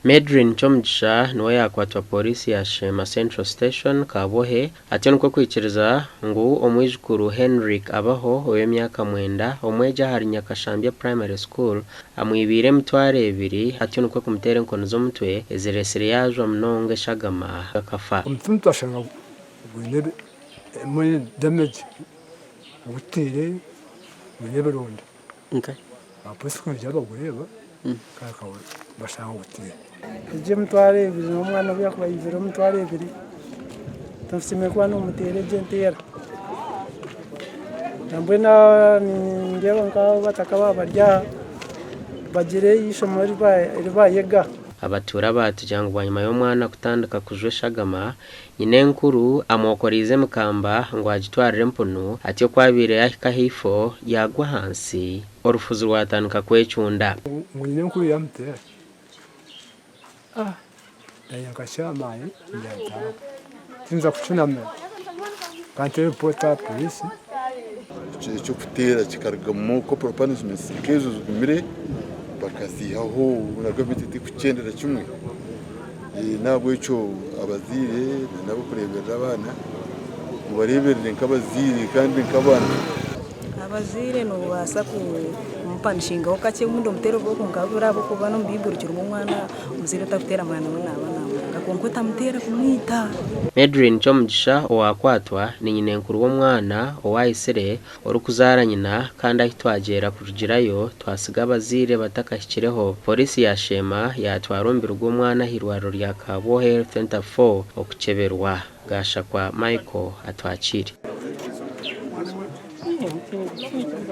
Medrin Chomjisha niwe yakwatwa polisi ya Shema Central Station Kabohe ati nuko kwikiriza ngo omwijukuru Henrik abaho w'emyaka 9 omweja hari Nyakashambya Primary School amwibire mutware 2 ati nuko kumutere nkono zo mutwe eziresire yajo mnonge shagama akafa umfuntu ashanga gwinebe muri damage gutire gwinebe ronda aposi ko jaba gureba kaka bashanga gutire je mutware 2 umwana byakwa yivira mutware 2 tafsime kwa no mutere gentera nambona ndeba ngaho batakaba barya bagire yisho riba yega abatura batujyangwa nyuma y'umwana kutandika kujwe shagama nyine nkuru amokorize mukamba ngo agitwarire mpunu ati kwabire yahika hifo yagwa hansi orufuzu rwatanuka kwecunda nyine nkuru yamutera yakashamaye yata tinza kucunama kantere pota polisi cyo kutera kikargamo ko propanisme kezo zumire bakazihaho nagabiti kucendera kimwe nabwo ico abazire nabo kurebera abana mubareberere nk'abazire kandi nk'abana abazire no basa ku mupanishinga okache mundo mutero bwo ngabura bwo kubana mbiburukira umwana umuzire takutera mwana n'abana gakonkota mutera kumwita Medrin Chomjisha owakwatwa ni nyine nkuru wo mwana owayisere orukuzara nyina kandi ahitwagera kujirayo twasiga abazire batakashyikireho polisi ya Shema yatwarumbira rwo mwana hirwaro rya Kabohe Health Center 4 okuceberwa gashakwa Michael atwakire